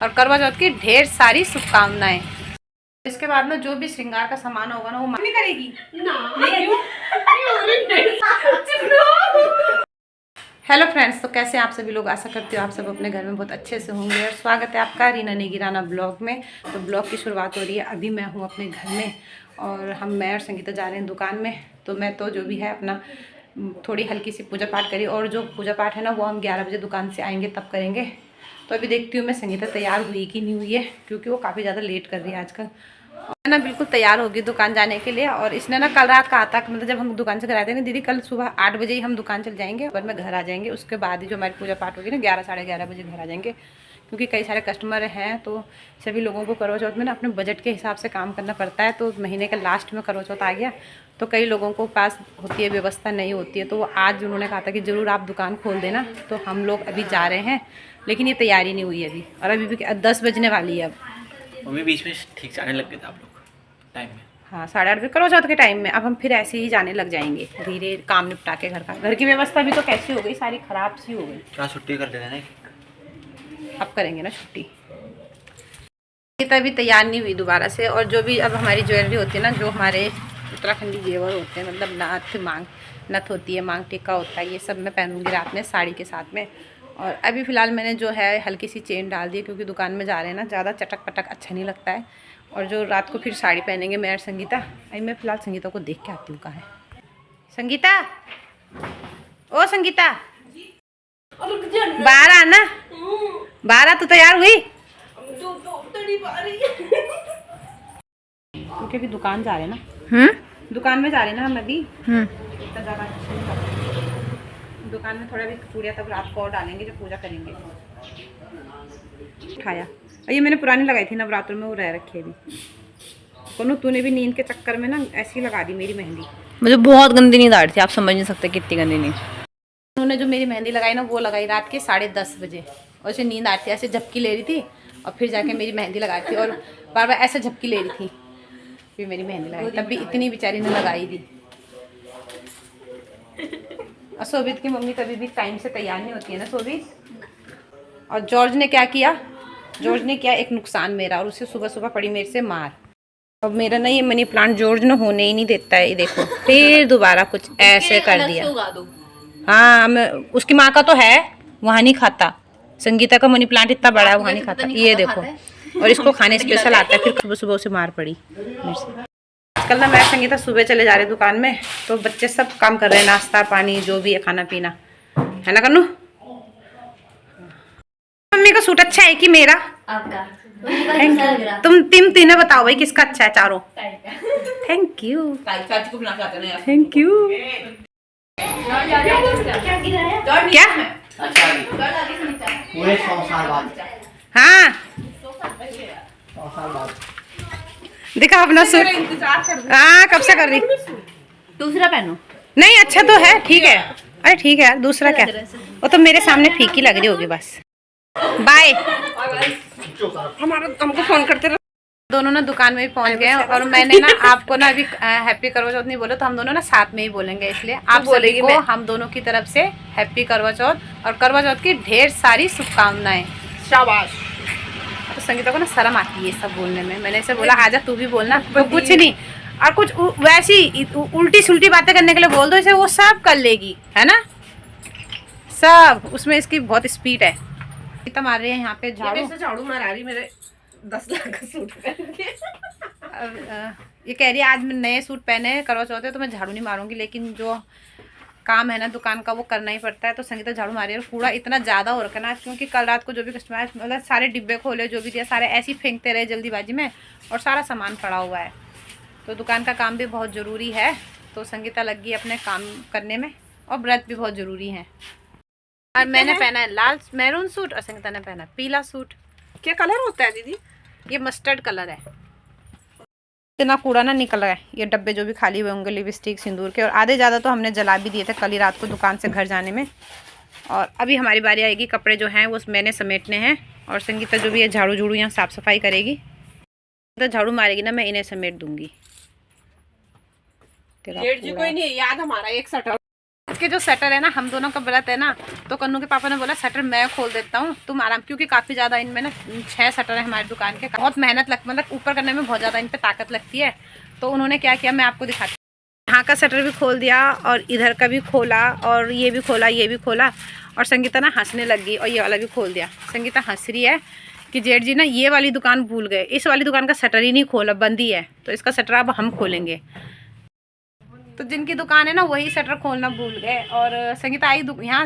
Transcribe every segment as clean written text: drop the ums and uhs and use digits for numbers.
और करवा चौथ की ढेर सारी शुभकामनाएं। इसके बाद में जो भी श्रृंगार का सामान होगा ना वो नहीं करेगी ना। हेलो फ्रेंड्स, तो कैसे आप सभी लोग, आशा करती हो आप सब अपने घर में बहुत अच्छे से होंगे और स्वागत है आपका रीना नेगिराना ब्लॉग में। तो ब्लॉग की शुरुआत हो रही है। अभी मैं हूँ अपने घर में और मैं और संगीता जा रहे हैं दुकान में। तो मैं तो जो भी है अपना थोड़ी हल्की सी पूजा पाठ करी और जो पूजा पाठ है ना वो हम 11 बजे दुकान से आएंगे तब करेंगे। तो अभी देखती हूँ मैं संगीता तैयार हुई कि नहीं हुई है, क्योंकि वो काफ़ी ज़्यादा लेट कर रही है आजकल। और ना बिल्कुल तैयार होगी दुकान जाने के लिए। और इसने ना कल रात कहा था, मतलब जब हम दुकान से घर आए थे ना, दीदी कल सुबह 8 बजे ही हम दुकान चल जाएंगे और मैं घर आ जाएंगे। उसके बाद ही जो हमारी पूजा पाठ होगी ना 11 साढ़े 11 बजे घर आ जाएंगे, क्योंकि कई सारे कस्टमर हैं। तो सभी लोगों को करवा चौथ में ना अपने बजट के हिसाब से काम करना पड़ता है। तो महीने के लास्ट में करवा चौथ आ गया तो कई लोगों को पास होती है, व्यवस्था नहीं होती है। तो आज उन्होंने कहा था कि ज़रूर आप दुकान खोल देना। तो हम लोग अभी जा रहे हैं, लेकिन ये तैयारी नहीं हुई अभी, और अभी भी 10 बजने वाली है अब। मम्मी बीच में ठीक से आने लग गए थे आप लोग टाइम में। हाँ, 8:30 बजे करवा चौथ के टाइम में। अब हम फिर ऐसे ही जाने लग जाएंगे धीरे, काम निपटा के। घर की व्यवस्था भी तो कैसी हो गई, सारी खराब सी हो गई। क्या छुट्टी कर देना ना, अब करेंगे ना छुट्टी। तभी तैयार नहीं हुई दोबारा से। और जो भी अब हमारी ज्वेलरी होती है ना, जो हमारे उत्तराखंडी जेवर होते हैं, मतलब नथ होती है, मांग टिक्का होता है, ये सब मैं पहनूंगी रात में साड़ी के साथ में। और अभी फ़िलहाल मैंने जो है हल्की सी चेन डाल दी, क्योंकि दुकान में जा रहे हैं ना, ज़्यादा चटक पटक अच्छा नहीं लगता है। और जो रात को फिर साड़ी पहनेंगे मैं और संगीता। अभी मैं फ़िलहाल संगीता को देख के आती हूँ। कहाँ है संगीता? ओ संगीता, बाहर आना, बाहर आ। तू तैयार हुई? क्योंकि अभी दुकान जा रहे हैं ना। दुकान में जा रहे हैं ना हम अभी। इतना ज़्यादा दुकान में थोड़ा भी चूड़ियाँ तब रात को और डालेंगे जब पूजा करेंगे। उठाया, ये मैंने पुरानी लगाई थी नवरात्र में, वो रह रखी है अभी। कोनू तूने भी नींद के चक्कर में ना ऐसी लगा दी मेरी मेहंदी। मुझे बहुत गंदी नींद आ रही थी, आप समझ नहीं सकते कितनी गंदी नींद। उन्होंने जो मेरी मेहंदी लगाई ना वो लगाई रात के 10:30 बजे, और उसे नींद आती थी, ऐसे झपकी ले रही थी और फिर जाके मेरी मेहंदी लगाई थी, और बार बार ऐसे झपकी ले रही थी, फिर मेरी मेहंदी लगाई। तब भी इतनी बेचारी ने लगाई दी। और सोबित की मम्मी कभी भी टाइम से तैयार नहीं होती है ना सोबित। और जॉर्ज ने क्या किया, जॉर्ज ने किया एक नुकसान मेरा, और उसे सुबह सुबह पड़ी मेरे से मार। अब मेरा ना ये मनी प्लांट जॉर्ज ने होने ही नहीं देता है। ये देखो फिर दोबारा कुछ ऐसे कर दिया। हाँ, मैं उसकी माँ का तो है, वहाँ नहीं खाता। संगीता का मनी प्लांट इतना बड़ा है, वहाँ नहीं खाता। ये देखो, और इसको खाने स्पेशल आता है। फिर सुबह सुबह उसे मार पड़ी मेरे से। आजकल ना मैं संगीता सुबह चले जा रहे दुकान में, तो बच्चे सब काम कर रहे हैं, नाश्ता पानी जो भी है, खाना पीना है ना कन्नू। मम्मी का सूट अच्छा है कि मेरा? आपका। तुम तीनों बताओ भाई किसका अच्छा है चारों। Thank you, thank you. क्या पूरे 100 साल बाद। हाँ, 100 साल बाद दिखा अपना सूट। हाँ, कब से कर रही। दूसरा पहनो। नहीं अच्छा तो है, ठीक है। अरे ठीक है यार, दूसरा क्या, वो तो मेरे सामने फीकी लग रही होगी बस। बाय। हमको फोन करते रहो। दोनों ना दुकान में भी पहुंच गए, और मैंने ना आपको ना अभी हैप्पी करवा चौथ नहीं बोला, तो हम दोनों ना साथ में ही बोलेंगे, इसलिए आप सभी को हम दोनों की तरफ से हैप्पी करवा चौथ और करवा चौथ की ढेर सारी शुभकामनाएं। शाबाश। तो संगीता को ना शर्म आती है सब बोलने में। मैंने इसे बोला आजा तू भी बोलना, तो कुछ नहीं, और कुछ वैसी उल्टी सुल्टी बातें करने के लिए बोल दो इसे, वो सब कर लेगी, है ना सब। उसमें इसकी बहुत स्पीड है। कितना मार रही है यहाँ पे झाड़ू, झाड़ू मारा रही मेरे 10 लाख का सूट पहन के। ये कह रही है आज मैं नए सूट पहने करवा चौथ है तो मैं झाड़ू नहीं मारूंगी, लेकिन जो काम है ना दुकान का वो करना ही पड़ता है। तो संगीता झाड़ू मारी है। और कूड़ा इतना ज़्यादा हो रखा है ना, क्योंकि कल रात को जो भी कस्टमर, मतलब सारे डिब्बे खोले जो भी दिया सारे ऐसे ही फेंकते रहे जल्दीबाजी में, और सारा सामान पड़ा हुआ है। तो दुकान का काम भी बहुत ज़रूरी है। तो संगीता लग गई अपने काम करने में, और व्रत भी बहुत ज़रूरी है। और मैंने पहना है लाल मैरून सूट, और संगीता ने पहना पीला सूट। क्या कलर होता है दीदी? ये मस्टर्ड कलर है। इतना कूड़ा ना निकल रहा है। ये डब्बे जो भी खाली हुए होंगे लिपस्टिक सिंदूर के, और आधे ज़्यादा तो हमने जला भी दिए थे कल ही रात को दुकान से घर जाने में। और अभी हमारी बारी आएगी, कपड़े जो हैं वो मैंने समेटने हैं, और संगीता जो भी है झाड़ू झूड़ू यहाँ साफ़ सफाई करेगी। तो झाड़ू मारेगी ना, मैं इन्हें समेट दूँगी। जी कोई नहीं याद हमारा एक सटर के जो शटर है ना, हम दोनों का व्रत है ना, तो कन्नू के पापा ने बोला शटर मैं खोल देता हूँ, तुम आराम, क्योंकि काफ़ी ज़्यादा इनमें ना 6 शटर है हमारी दुकान के, बहुत मेहनत लगती, मतलब ऊपर करने में बहुत ज़्यादा इन पर ताकत लगती है। तो उन्होंने क्या किया, मैं आपको दिखाती हूँ। यहाँ का शटर भी खोल दिया और इधर का भी खोला और ये भी खोला, ये भी खोला, और संगीता ना हंसने लग गई और ये वाला भी खोल दिया। संगीता हंस रही है कि जेठ जी ना ये वाली दुकान भूल गए, इस वाली दुकान का शटर ही नहीं खोला, बंद ही है, तो इसका शटर अब हम खोलेंगे। तो जिनकी दुकान है ना वही शटर खोलना भूल गए। और संगीता आई यहाँ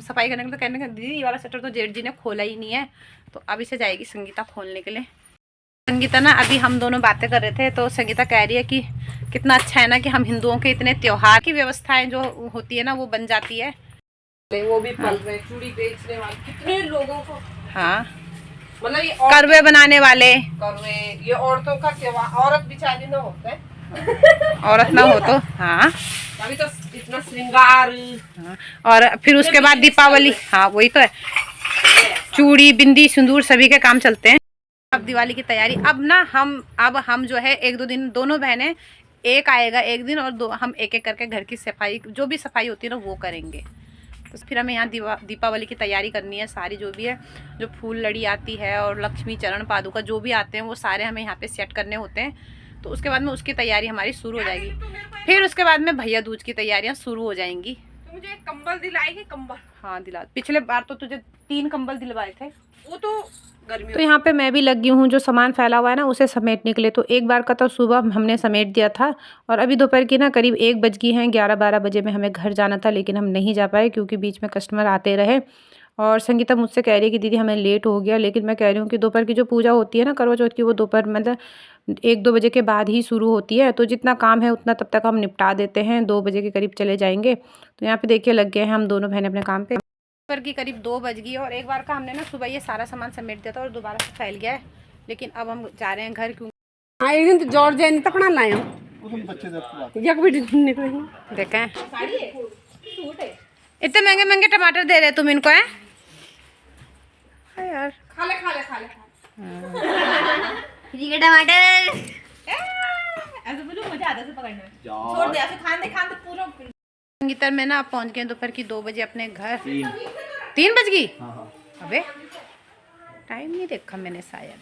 सफाई करने के लिए, तो कहने लगी दीदी ये वाला शटर तो जेठ जी ने खोला ही नहीं है, तो अब इसे जाएगी संगीता खोलने के लिए। संगीता ना अभी हम दोनों बातें कर रहे थे, तो संगीता कह रही है कि कितना अच्छा है ना कि हम हिंदुओं के इतने त्योहार की व्यवस्थाएं जो होती है ना वो बन जाती है। वो भी पल रहे, चूड़ी बेचने वाले कितने लोगों को, हाँ, मतलब ये करवे बनाने वाले, करवे, ये औरतों का त्योहार, औरत बेचारी ना होता है, औरत ना हो तो हाँ, अभी तो इतना श्रृंगार। हाँ। और फिर उसके बाद दीपावली, हाँ वही तो है, चूड़ी बिंदी सिंदूर सभी के काम चलते हैं। अब दिवाली की तैयारी, अब ना हम जो है 1-2 दिन दोनों बहनें, एक आएगा एक दिन और हम एक एक करके घर की सफाई, जो भी सफाई होती है ना वो करेंगे। तो फिर हमें यहाँ दीपावली की तैयारी करनी है सारी, जो भी है, जो फूल लड़ी आती है और लक्ष्मी चरण पादुका जो भी आते हैं वो सारे हमें यहाँ पे सेट करने होते हैं। तो उसके बाद में उसकी तैयारी हमारी शुरू हो जाएगी। फिर उसके बाद में भैया दूज की तैयारियाँ शुरू हो जाएंगी। तो मुझे एक कंबल दिलाएगी, कंबल। हाँ दिला, पिछले बार तो तुझे 3 कंबल दिलवाए थे, वो तो गर्मी। तो यहाँ पे मैं भी लगी हूँ, जो सामान फैला हुआ है ना उसे समेटने के लिए। तो एक बार का तो सुबह हमने समेट दिया था और अभी दोपहर की ना करीब 1 बज गई हैं, 11-12 बजे में हमें घर जाना था, लेकिन हम नहीं जा पाए क्योंकि बीच में कस्टमर आते रहे। और संगीता मुझसे कह रही है कि दीदी हमें लेट हो गया, लेकिन मैं कह रही हूँ कि दोपहर की जो पूजा होती है ना करवा चौथ की, वो दोपहर मतलब 1-2 बजे के बाद ही शुरू होती है। तो जितना काम है उतना तब तक हम निपटा देते हैं, 2 बजे के करीब चले जाएंगे। तो यहाँ पे देखिए लग गए हैं हम दोनों बहनें अपने काम पे। दोपहर की करीब 2 बज गई और एक बार का हमने ना सुबह ये सारा सामान समेट दिया था और दोबारा से फैल गया है, लेकिन अब हम जा रहे हैं घर। क्यों हाँ, एक दिन तो जॉर्ज जैन तक ना लाए एक भी निकलेंगे। देखें इतने महंगे महंगे टमाटर दे रहे तुम इनको, है यार, खा ले टमाटर ऐसे बोलो, मजा आता है पकड़ने में, छोड़ दे ऐसे खाने पूरा। संगीता में ना पहुंच गए दोपहर की 2 बजे अपने घर। 3 बज गई, अबे टाइम नहीं देखा मैंने शायद।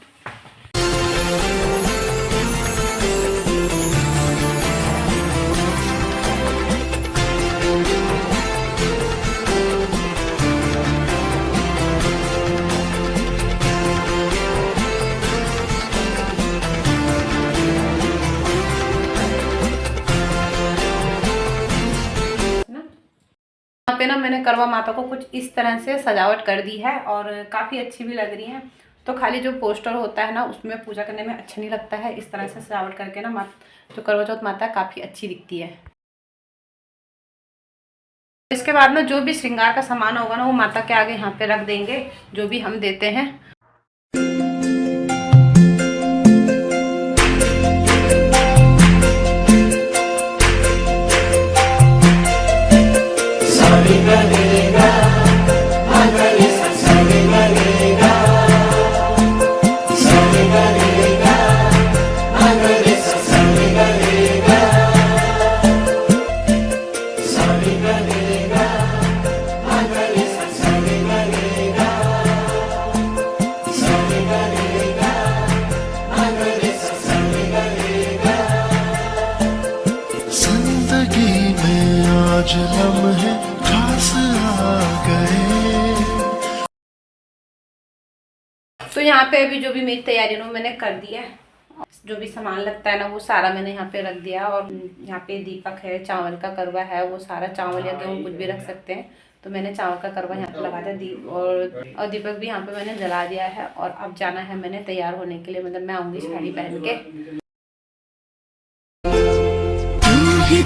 यहाँ पे ना मैंने करवा माता को कुछ इस तरह से सजावट कर दी है और काफ़ी अच्छी भी लग रही है। तो खाली जो पोस्टर होता है ना उसमें पूजा करने में अच्छा नहीं लगता है, इस तरह से सजावट करके ना जो करवा चौथ माता है काफ़ी अच्छी दिखती है। इसके बाद में जो भी श्रृंगार का सामान होगा ना वो माता के आगे यहाँ पे रख देंगे, जो भी हम देते हैं। आज लम्हे खास आ गए। तो यहाँ पे अभी जो भी मेरी तैयारी है मैंने कर दी है, जो भी सामान लगता है ना वो सारा मैंने यहाँ पे रख दिया। और यहाँ पे दीपक है, चावल का करवा है, वो सारा चावल या गेहूँ कुछ भी रख सकते हैं, तो मैंने चावल का करवा यहाँ पे लगा दिया। और दीपक भी यहाँ पे मैंने जला दिया है। और अब जाना है मैंने तैयार होने के लिए, मतलब मैं आऊँगी साड़ी पहन के।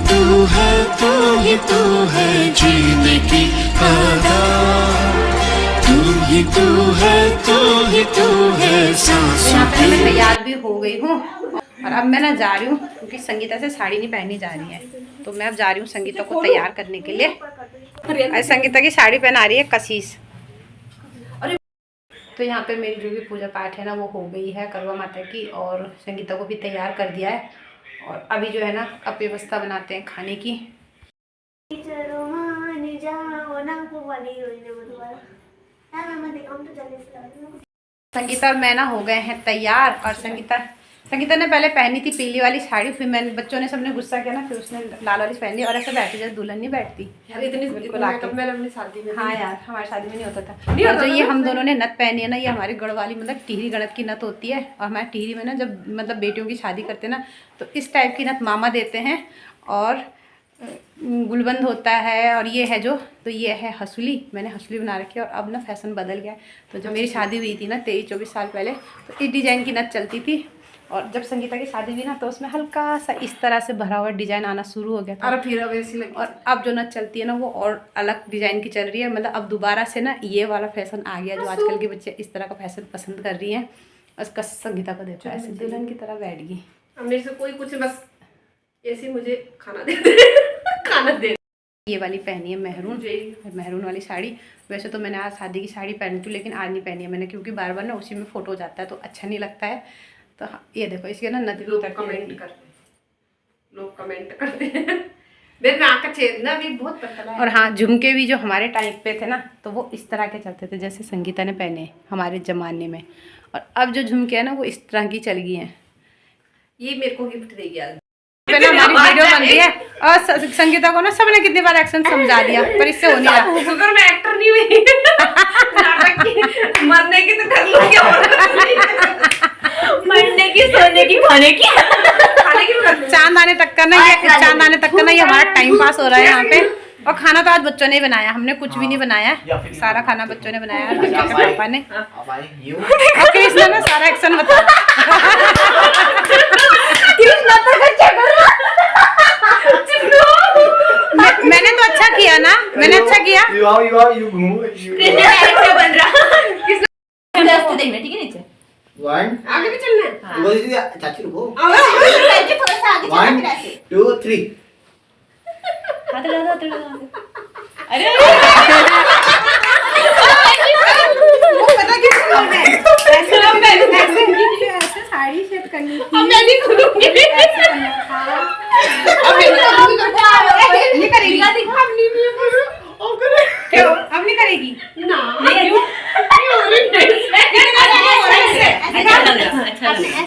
तू है जीने की आदत, तू है सांसों यहाँ पे मैं तैयार भी हो गई हूँ और अब मैं ना जा रही हूँ क्योंकि संगीता से साड़ी नहीं पहनी जा रही है, तो मैं अब जा रही हूँ संगीता को तैयार करने के लिए। आज संगीता की साड़ी पहना रही है कशीश। तो यहाँ पे मेरी जो भी पूजा पाठ है ना वो हो गई है करवा माता की, और संगीता को भी तैयार कर दिया है। और अभी जो है ना अब व्यवस्था बनाते हैं खाने की। वाली हीरोइन है वो दोबारा। यार मैं दिखाऊं तो जल्दी से लगा दूं। संगीता और मैं ना हो गए हैं तैयार। और संगीता ने पहले पहनी थी पीली वाली साड़ी, फिर मैंने बच्चों ने सबने गुस्सा किया ना, फिर उसने लाल वाली पहन ली और ऐसे बैठी जैसे दुल्हन नहीं बैठती यार इतनी बिल्कुल आके। मैंने अपनी शादी में हाँ यार हमारी शादी में नहीं होता था। और जो ये हम दोनों ने नथ पहनी है ना, ये हमारी गढ़ वाली मतलब टिहरी गणत की नथ होती है। और हमारे टिहरी में ना जब मतलब बेटियों की शादी करते हैं ना, तो इस टाइप की नथ मामा देते हैं और गुलबंद होता है। और ये है जो, तो ये है हंसुली, मैंने हंसुली बना रखी है। और अब ना फैशन बदल गया है। तो जब मेरी शादी हुई थी ना 23-24 साल पहले, तो इस डिज़ाइन की नथ चलती थी। और जब संगीता की शादी हुई ना, तो उसमें हल्का सा इस तरह से भरा हुआ डिज़ाइन आना शुरू हो गया था। और फिर अब ऐसी लगी। और अब जो नथ चलती है ना, वो और अलग डिज़ाइन की चल रही है। मतलब अब दोबारा से ना ये वाला फैशन आ गया, जो आजकल के बच्चे इस तरह का फैशन पसंद कर रही हैं। उसका संगीता को देखो ऐसे दुल्हन की तरह बैठ गई। अब मेरे से कोई कुछ बस ऐसे मुझे खाना दे दे खाना दे। ये वाली पहनी है महरून वाली साड़ी। वैसे तो मैंने आज शादी की साड़ी पहनी थी, लेकिन आज नहीं पहनी है मैंने, क्योंकि बार बार ना उसी में फ़ोटो जाता है तो अच्छा नहीं लगता है। तो ये देखो इसके ना नदी लोग कमेंट करते हैं मेरे नाक का छेद ना अभी बहुत पतला है। और हाँ, झुमके भी जो हमारे टाइम पे थे ना, तो वो इस तरह के चलते थे जैसे संगीता ने पहने हमारे ज़माने में। और अब जो झुमके हैं ना, वो इस तरह की चल गई हैं। ये मेरे को गिफ्ट देगी आज। ना हमारी वीडियो बन रही है और संगीता को ना सबने कितनी बार एक्शन समझा दिया, पर इससे हो नहीं रहा। शुक्र मैं एक्टर नहीं हुई नाटक की, मरने की तो कर लो क्या मरने की, सोने की, खाने की, खाने की भी कर लो। चांद आने तक का ना ये हमारा टाइम पास हो रहा है यहाँ पे। और खाना तो आज बच्चों ने ही बनाया, हमने कुछ भी नहीं बनाया। सारा खाना बच्चों ने बनाया और बच्चों के पापा ने। और कृष्णा ने सारा एक्शन बताया। मैंने तो अच्छा किया ना, मैंने अच्छा किया। कैरेक्टर बन रहा। देखना ठीक है नीचे। आगे भी चलना है। चाची रुको। करके थोड़ा सा आगे चला 1 फिर ऐसे। 2 3 हाथ लगा। अरे वो पता किस लोग है ऐसे साड़ी सेट करनी थी। अब मैं भी करूंगी। अब मैं नहीं करेगी, दिखा अपनी भी क्यों अब नहीं करेगी ना ऐसे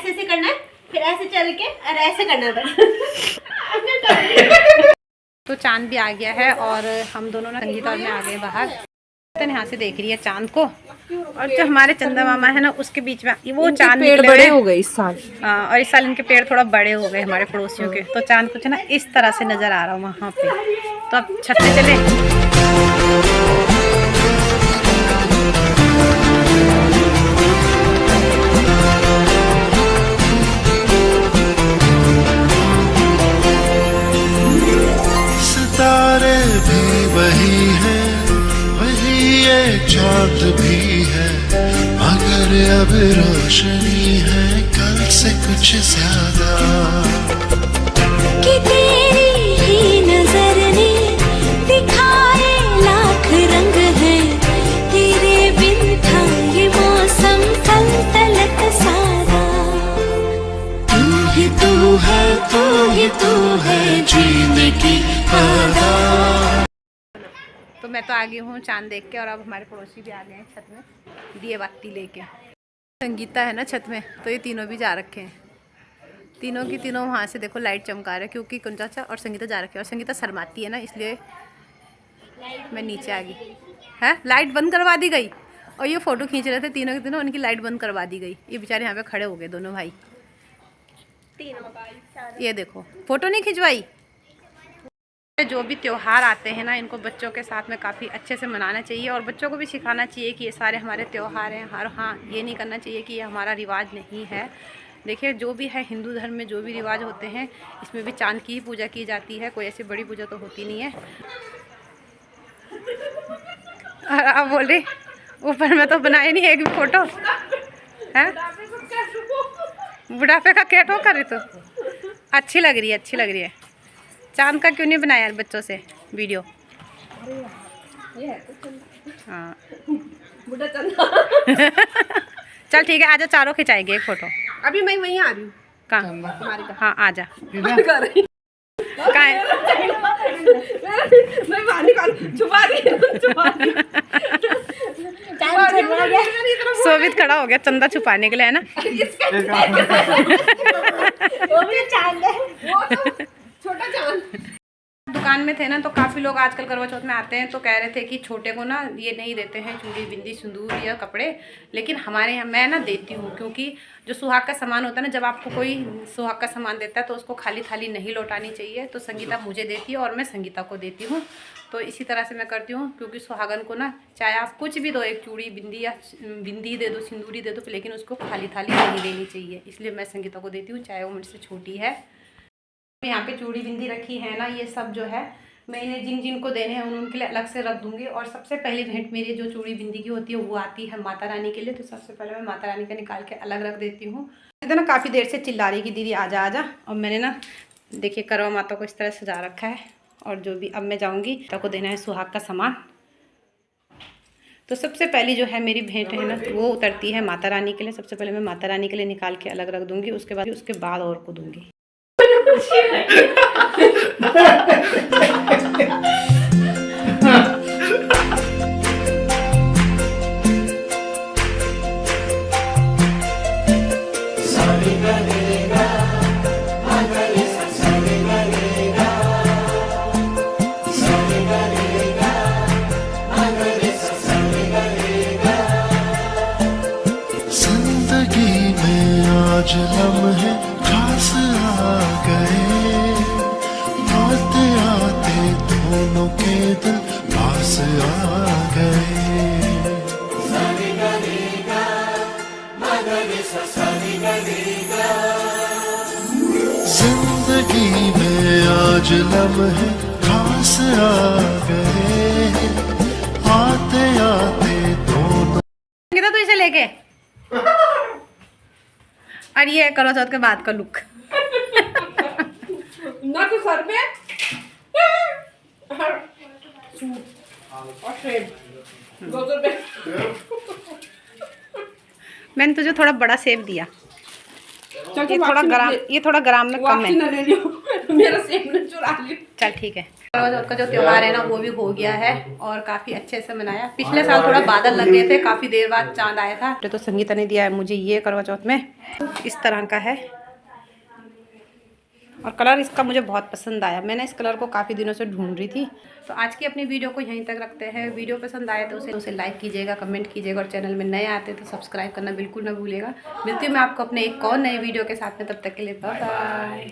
ऐसे करना है, फिर ऐसे चल के और ऐसे करना है। तो चांद भी आ गया है और हम दोनों ना संगीता और मैं आ गए बाहर। यहाँ से देख रही है चांद को। और जो हमारे चंदा मामा है ना, उसके बीच में वो चांद पेड़ बड़े हो गए इस साल। हाँ, और इस साल इनके पेड़ थोड़ा बड़े हो गए हमारे पड़ोसियों के। तो चांद कुछ ना इस तरह से नजर आ रहा है वहाँ पे। तो अब छत पे चले। सितारे भी वही है, वही ये चाँद भी है, मगर अब रोशनी है कल से कुछ ज्यादा। कि तेरी ही नजर ने दिखाए लाख रंग है, तेरे बिन था ये मौसम कल तलक सादा। तू ही तू है, तू ही तू है जीने की आदत। तो मैं तो आ गई हूँ चांद देख के। और अब हमारे पड़ोसी भी आ गए हैं छत में दिए बाती लेके। संगीता है ना छत में, तो ये तीनों भी जा रखे हैं। तीनों की तीनों वहाँ से देखो लाइट चमका रहे, क्योंकि कुंजा और संगीता जा रखे हैं। और संगीता शर्माती है ना, इसलिए मैं नीचे आ गई। है लाइट बंद करवा दी गई। और ये फ़ोटो खींच रहे थे तीनों के तीनों, उनकी लाइट बंद करवा दी गई। ये बेचारे यहाँ पे खड़े हो गए दोनों भाई। ये देखो फ़ोटो नहीं खिंचवाई। जो भी त्यौहार आते हैं ना, इनको बच्चों के साथ में काफ़ी अच्छे से मनाना चाहिए। और बच्चों को भी सिखाना चाहिए कि ये सारे हमारे त्यौहार हैं। और हाँ, ये नहीं करना चाहिए कि ये हमारा रिवाज नहीं है। देखिए, जो भी है हिंदू धर्म में जो भी रिवाज होते हैं, इसमें भी चांद की ही पूजा की जाती है। कोई ऐसी बड़ी पूजा तो होती नहीं है। और आप बोल रही ऊपर में तो बनाए नहीं एक भी फोटो है। बुढ़ापे का क्या ठो कर रही तो अच्छी लग रही है, अच्छी लग रही है। चांद का क्यों नहीं बनाया बच्चों से वीडियो? हाँ चल ठीक है, आजा चारों खिंचाएंगे एक फोटो। अभी मैं वहीं आ रही हूँ। कहाँ? हाँ आजा। कर रही कहाँ है? मैं बाहर निकाल छुपा दी। शोभित खड़ा हो गया चंदा छुपाने के लिए, है ना। वो भी चांद है। छोटा चांद। दुकान में थे ना, तो काफ़ी लोग आजकल करवा चौथ में आते हैं तो कह रहे थे कि छोटे को ना ये नहीं देते हैं चूड़ी बिंदी सिंदूर या कपड़े, लेकिन हमारे यहाँ मैं ना देती हूँ, क्योंकि जो सुहाग का सामान होता है ना, जब आपको कोई सुहाग का सामान देता है तो उसको खाली थाली नहीं लौटानी चाहिए। तो संगीता मुझे देती है और मैं संगीता को देती हूँ। तो इसी तरह से मैं करती हूँ, क्योंकि सुहागन को ना चाहे आप कुछ भी दो, एक चूड़ी बिंदी या बिंदी दे दो, सिंदूरी दे दो, लेकिन उसको खाली थाली नहीं देनी चाहिए। इसलिए मैं संगीता को देती हूँ, चाहे वो मुझसे छोटी है। यहाँ पे चूड़ी बिंदी रखी है ना, ये सब जो है मैं इन्हें जिन जिन को देने हैं उनके लिए अलग से रख दूंगी। और सबसे पहली भेंट मेरी जो चूड़ी बिंदी की होती है वो आती है माता रानी के लिए, तो सबसे पहले मैं माता रानी का निकाल के अलग रख देती हूँ। तो ना काफ़ी देर से चिल्ला रही कि दीदी आजा आजा, और मैंने ना देखिए करवा माता को इस तरह सजा रखा है। और जो भी अब मैं जाऊँगी माता को देना है सुहाग का सामान। तो सबसे पहली जो है मेरी भेंट है ना, वो उतरती है माता रानी के लिए। सबसे पहले मैं माता रानी के लिए निकाल के अलग रख दूँगी, उसके बाद और को दूँगी। जिंदगी में आज लम्हे खास आ गए, आते आते दोनों के दिल पास आ गए। जिंदगी में आज लम्हे खास आ गए, आते आते दोनों। तो इसे लेके और ये करवा चौथ के बाद का लुक ना तो सर पे और शेड 200 रुपए। मैंने तुझे थोड़ा बड़ा सेब दिया, चल ये थोड़ा ग्राम, ये थोड़ा ग्राम में कम है। ना ले लियो, मेरा सेब न चुरा लियो। चल ठीक है। करवा चौथ का जो त्योहार है ना वो भी हो गया है और काफ़ी अच्छे से मनाया। पिछले साल थोड़ा बादल लग गए थे, काफ़ी देर बाद चांद आया था। तो संगीता ने दिया है मुझे ये करवा चौथ में, इस तरह का है और कलर इसका मुझे बहुत पसंद आया। मैंने इस कलर को काफ़ी दिनों से ढूंढ रही थी। तो आज की अपनी वीडियो को यहीं तक रखते हैं। वीडियो पसंद आए तो उसे लाइक कीजिएगा, कमेंट कीजिएगा और चैनल में नए आते तो सब्सक्राइब करना बिल्कुल ना भूलिएगा। मिलती हूँ मैं आपको अपने एक और नए वीडियो के साथ में, तब तक के लिए बाय बाय।